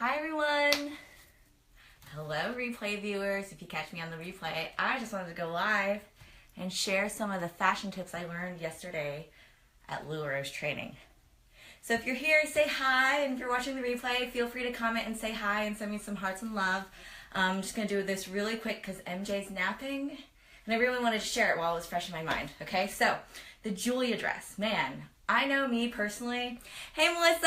Hi everyone! Hello replay viewers. If you catch me on the replay, I just wanted to go live and share some of the fashion tips I learned yesterday at Lularoe's training. So if you're here, say hi, and if you're watching the replay, feel free to comment and say hi and send me some hearts and love. I'm just going to do this really quick because MJ's napping, and I really wanted to share it while it was fresh in my mind. Okay, so the Julia dress. Man, I know me personally. Hey Melissa,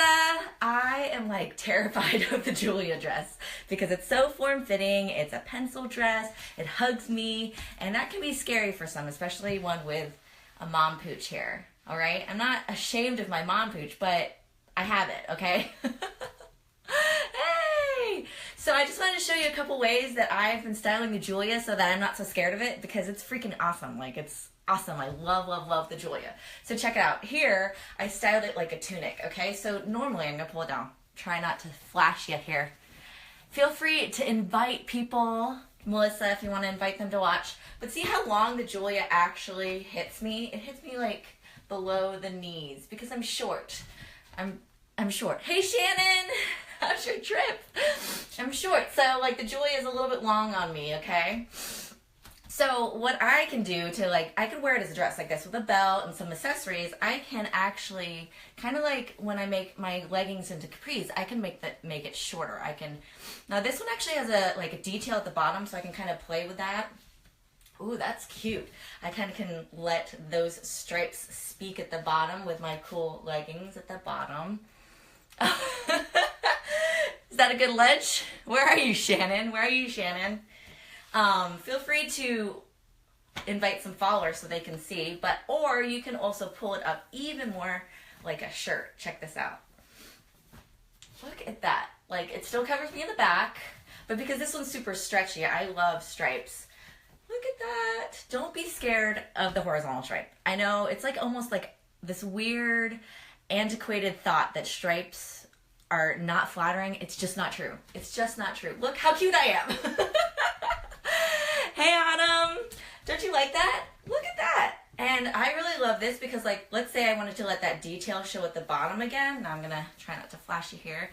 I am like terrified of the Julia dress because it's so form-fitting. It's a pencil dress, it hugs me, and that can be scary for some, especially one with a mom pooch hair. All right, I'm not ashamed of my mom pooch, but I have it, okay? Hey! So I just wanted to show you a couple ways that I've been styling the Julia so that I'm not so scared of it, because it's freaking awesome. Like, it's awesome. I love, love, love the Julia. So check it out. Here, I styled it like a tunic, okay? So normally, I'm going to pull it down. Try not to flash you here. Feel free to invite people, Melissa, if you want to invite them to watch. But see how long the Julia actually hits me? It hits me like below the knees because I'm short. I'm short. Hey Shannon, how's your trip? I'm short, so like the Julia is a little bit long on me, okay? So what I can do to I can wear it as a dress like this with a belt and some accessories. I can actually kind of like when I make my leggings into capris, I can make it shorter. Now this one actually has a detail at the bottom, so I can kind of play with that. Ooh, that's cute. I kind of can let those stripes speak at the bottom with my cool leggings at the bottom. Is that a good ledge? Where are you, Shannon? Where are you, Shannon? Feel free to invite some followers so they can see, or you can also pull it up even more like a shirt. Check this out. Look at that. Like, it still covers me in the back, but because this one's super stretchy, I love stripes. Look at that. Don't be scared of the horizontal stripe. I know it's like almost like this weird antiquated thought that stripes are not flattering. It's just not true. It's just not true. Look how cute I am. Hey Adam, don't you like that? Look at that. And I really love this because, like, let's say I wanted to let that detail show at the bottom again. Now I'm gonna try not to flash you here.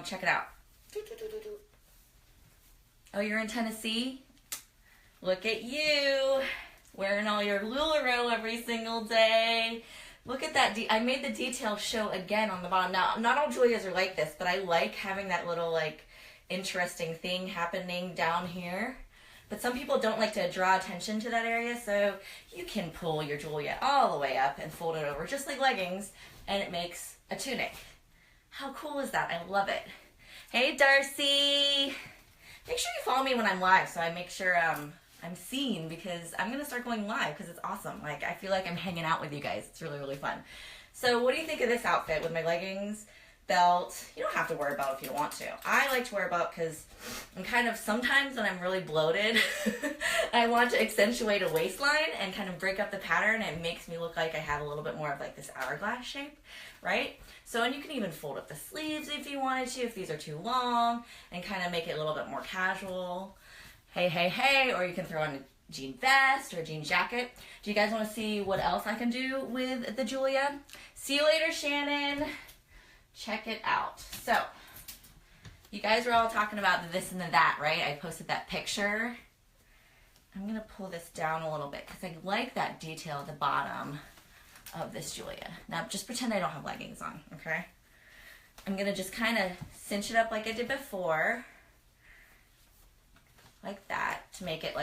Check it out. Oh, you're in Tennessee? Look at you, wearing all your Lularoe every single day. Look at that. I made the detail show again on the bottom. Now, not all Julias are like this, but I like having that little, interesting thing happening down here. But some people don't like to draw attention to that area, so you can pull your Julia all the way up and fold it over, just like leggings, and it makes a tunic. How cool is that? I love it. Hey, Darcy. Make sure you follow me when I'm live so I make sure I'm seen, because I'm going to start going live because it's awesome. Like, I feel like I'm hanging out with you guys. It's really, really fun. So what do you think of this outfit with my leggings, belt? You don't have to wear a belt if you don't want to. I like to wear a belt because I'm kind of, sometimes when I'm really bloated, I want to accentuate a waistline and kind of break up the pattern. It makes me look like I have a little bit more of like this hourglass shape, right? So, and you can even fold up the sleeves if you wanted to, if these are too long, and kind of make it a little bit more casual. Hey, hey, hey, or you can throw on a jean vest or a jean jacket. Do you guys want to see what else I can do with the Julia? See you later, Shannon. Check it out. So, you guys were all talking about this and the that, right? I posted that picture. I'm going to pull this down a little bit because I like that detail at the bottom of this Julia. Now, just pretend I don't have leggings on, okay? I'm going to just kind of cinch it up like I did before. Like that, to make it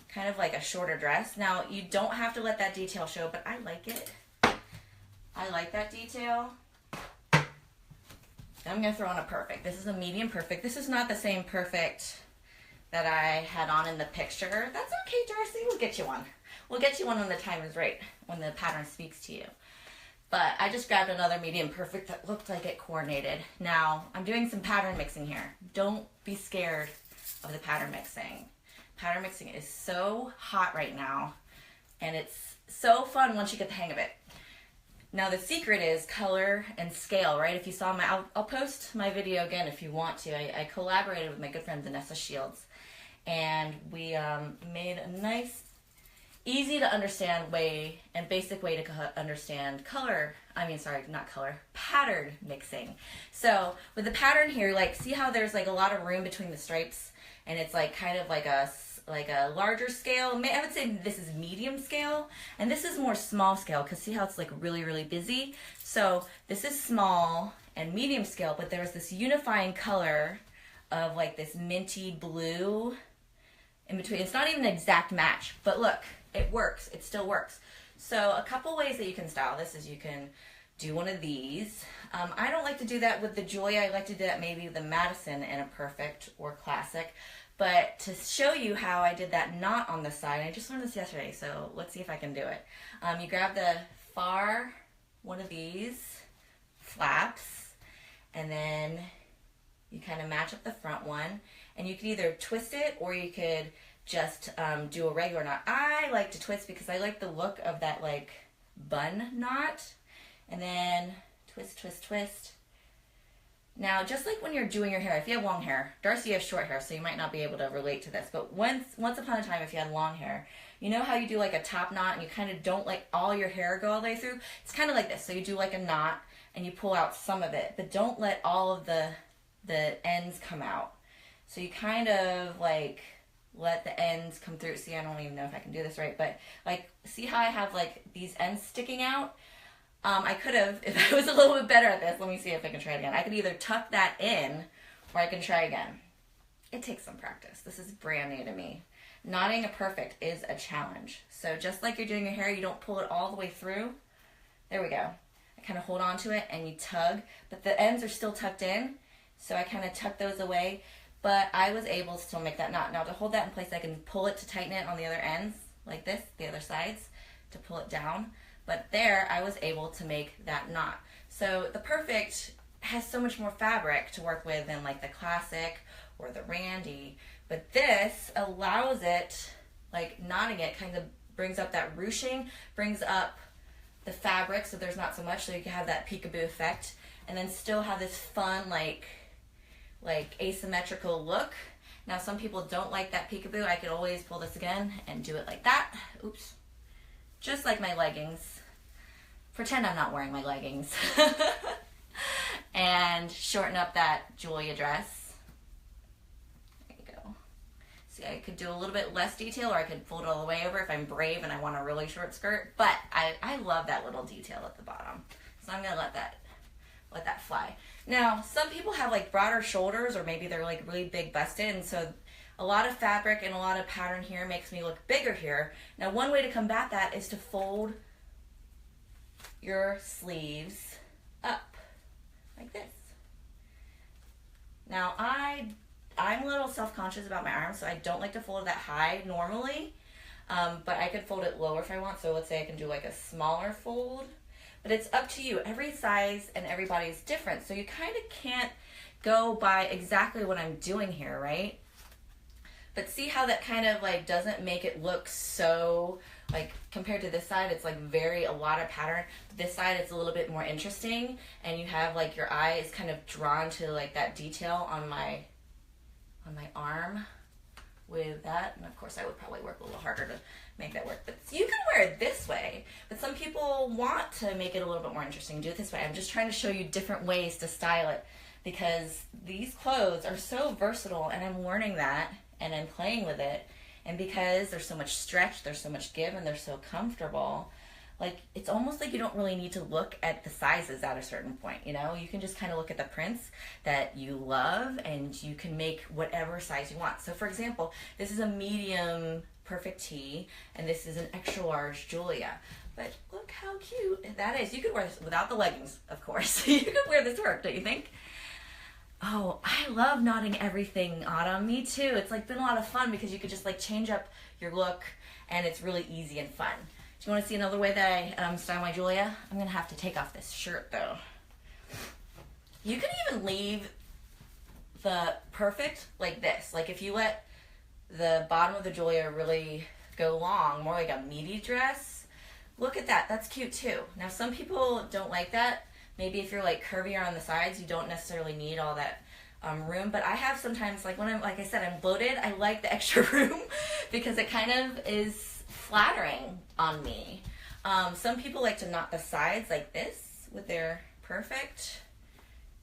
kind of like a shorter dress. Now, you don't have to let that detail show, but I like it. I like that detail. I'm going to throw on a perfect. This is a medium perfect. This is not the same perfect that I had on in the picture. That's okay, Darcy. We'll get you one. We'll get you one when the time is right, when the pattern speaks to you. But I just grabbed another medium perfect that looked like it coordinated. Now, I'm doing some pattern mixing here. Don't be scared of the pattern mixing. Pattern mixing is so hot right now, and it's so fun once you get the hang of it. Now the secret is color and scale, right? If you saw I'll post my video again if you want to. I collaborated with my good friend Vanessa Shields, and we made a nice easy to understand way and basic way to understand pattern mixing. So with the pattern here, like see how there's like a lot of room between the stripes, and it's like kind of like a larger scale. I would say this is medium scale, and this is more small scale, because see how it's like really, really busy? So this is small and medium scale, but there's this unifying color of like this minty blue in between. It's not even an exact match, but look, it works. It still works. So a couple ways that you can style this is you can do one of these. I don't like to do that with the Julia. I like to do that maybe with the Madison in a perfect or classic. But to show you how I did that knot on the side, I just learned this yesterday, so let's see if I can do it. You grab the far one of these flaps, and then you kind of match up the front one, and you can either twist it or you could just do a regular knot. I like to twist because I like the look of that like bun knot, and then twist, twist, twist. Now, just like when you're doing your hair, if you have long hair, Darcy has short hair, so you might not be able to relate to this, but once upon a time, if you had long hair, you know how you do like a top knot and you kind of don't let all your hair go all the way through? It's kind of like this. So you do like a knot and you pull out some of it, but don't let all of the ends come out. So you kind of like let the ends come through. See, I don't even know if I can do this right, but like, see how I have like these ends sticking out? I could have, if I was a little bit better at this, let me see if I can try it again. I could either tuck that in, or I can try again. It takes some practice. This is brand new to me. Knotting a perfect is a challenge. So just like you're doing your hair, you don't pull it all the way through. There we go. I kind of hold on to it and you tug, but the ends are still tucked in, so I kind of tuck those away, but I was able to still make that knot. Now to hold that in place, I can pull it to tighten it on the other ends, like this, the other sides, to pull it down. But there, I was able to make that knot. So the perfect has so much more fabric to work with than like the classic or the Randy. But this allows it, like knotting it kind of brings up that ruching, brings up the fabric so there's not so much, so you can have that peekaboo effect, and then still have this fun like asymmetrical look. Now some people don't like that peekaboo. I could always pull this again and do it like that. Oops. Just like my leggings. Pretend I'm not wearing my leggings. And shorten up that Julia dress. There you go. See, I could do a little bit less detail, or I could fold it all the way over if I'm brave and I want a really short skirt. But I love that little detail at the bottom. So I'm gonna let that fly. Now, some people have like broader shoulders, or maybe they're like really big busted, and so a lot of fabric and a lot of pattern here makes me look bigger here. Now, one way to combat that is to fold your sleeves up like this. Now, I'm a little self-conscious about my arms, so I don't like to fold it that high normally, but I could fold it lower if I want. So let's say I can do like a smaller fold, but it's up to you. Every size and every body is different, so you kind of can't go by exactly what I'm doing here, right? But see how that kind of like doesn't make it look so, like compared to this side, it's like a lot of pattern. This side, it's a little bit more interesting, and you have like your eye is kind of drawn to like that detail on my arm with that. And of course I would probably work a little harder to make that work, but you can wear it this way. But some people want to make it a little bit more interesting, do it this way. I'm just trying to show you different ways to style it, because these clothes are so versatile, and I'm learning that. And I'm playing with it, and because there's so much stretch, there's so much give, and they're so comfortable, like it's almost like you don't really need to look at the sizes at a certain point, you know? You can just kind of look at the prints that you love, and you can make whatever size you want. So for example, this is a medium perfect tee, and this is an extra large Julia. But look how cute that is. You could wear this without the leggings, of course. You could wear this to work, don't you think? Oh, I love knotting everything, Autumn. Me too. It's like been a lot of fun because you could just like change up your look, and it's really easy and fun. Do you want to see another way that I style my Julia? I'm going to have to take off this shirt though. You can even leave the perfect like this. Like if you let the bottom of the Julia really go long, more like a meaty dress, look at that. That's cute too. Now some people don't like that. Maybe if you're like curvier on the sides, you don't necessarily need all that room. But I have sometimes, like when I'm, like I said, I'm bloated, I like the extra room because it kind of is flattering on me. Some people like to knot the sides like this with their perfect,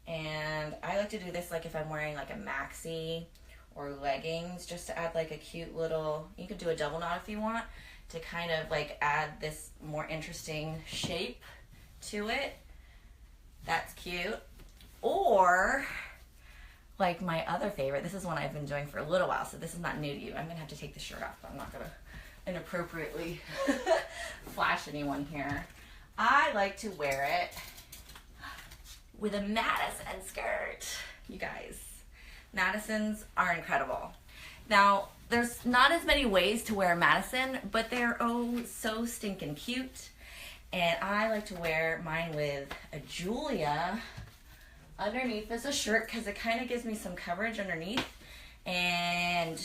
and I like to do this like if I'm wearing like a maxi or leggings, just to add like a cute little, you could do a double knot if you want, to kind of like add this more interesting shape to it. That's cute. Or like my other favorite, this is one I've been doing for a little while, so this is not new to you. I'm gonna have to take the shirt off, but I'm not gonna inappropriately flash anyone here. I like to wear it with a Madison skirt. You guys, Madisons are incredible. Now, there's not as many ways to wear a Madison, but they're oh so stinking cute. And I like to wear mine with a Julia underneath as a shirt because it kind of gives me some coverage underneath. And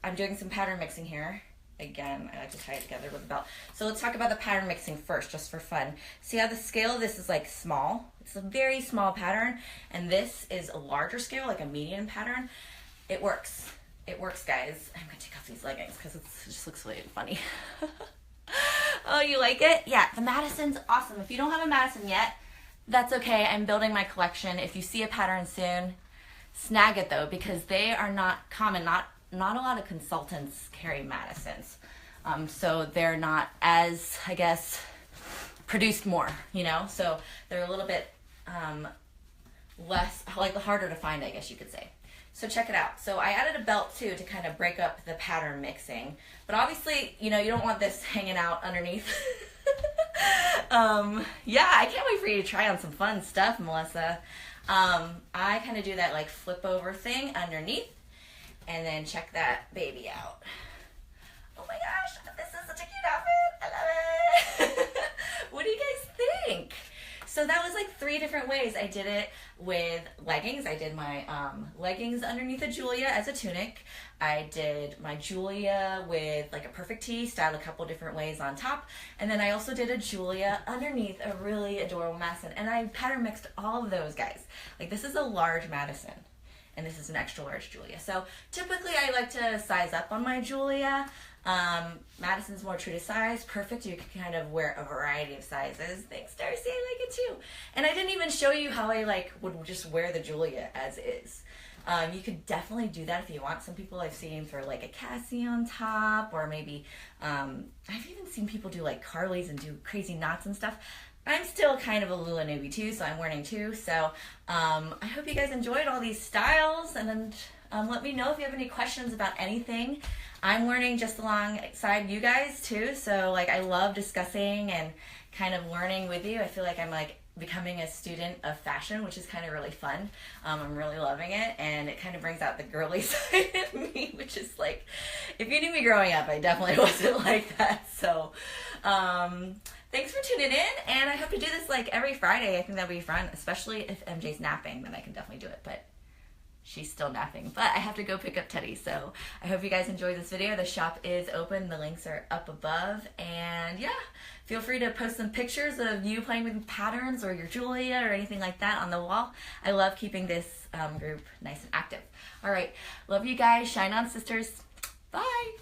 I'm doing some pattern mixing here. Again, I like to tie it together with a belt. So let's talk about the pattern mixing first, just for fun. See how the scale of this is like small? It's a very small pattern, and this is a larger scale, like a medium pattern. It works. It works, guys. I'm gonna take off these leggings because it just looks really funny. Oh, you like it? Yeah, the Madison's awesome. If you don't have a Madison yet, that's okay. I'm building my collection. If you see a pattern soon, snag it though, because they are not common. Not a lot of consultants carry Madisons. So they're not as, I guess, produced more, you know? So they're a little bit less, like harder to find, I guess you could say. So check it out. So I added a belt too to kind of break up the pattern mixing. But obviously, you know, you don't want this hanging out underneath. Yeah, I can't wait for you to try on some fun stuff, Melissa. I kind of do that like flip over thing underneath. And then check that baby out. Oh my gosh, this is such a cute outfit. I love it. What do you guys think? So that was like 3 different ways. I did it with leggings. I did my leggings underneath a Julia as a tunic. I did my Julia with like a perfect tee, styled a couple different ways on top. And then I also did a Julia underneath a really adorable Madison. And I pattern mixed all of those, guys. Like this is a large Madison. And this is an extra large Julia. So typically I like to size up on my Julia. Madison's more true to size. Perfect, you can kind of wear a variety of sizes. Thanks, Darcy, I like it too. And I didn't even show you how I like would just wear the Julia as is. You could definitely do that if you want. Some people I've seen for like a Cassie on top, or maybe I've even seen people do like Carly's and do crazy knots and stuff. I'm still kind of a Lula newbie too, so I'm learning too. So I hope you guys enjoyed all these styles, and then let me know if you have any questions about anything. I'm learning just alongside you guys too, so like I love discussing and kind of learning with you. I feel like I'm like becoming a student of fashion, which is kind of really fun. I'm really loving it, and it kind of brings out the girly side in me, which is like, if you knew me growing up, I definitely wasn't like that. So thanks for tuning in, and I hope to do this like every Friday. I think that'll be fun, especially if MJ's napping, then I can definitely do it, but she's still napping. But I have to go pick up Teddy, so I hope you guys enjoyed this video. The shop is open, the links are up above, and yeah, feel free to post some pictures of you playing with patterns or your Julia or anything like that on the wall. I love keeping this group nice and active. All right, love you guys. Shine on, sisters. Bye.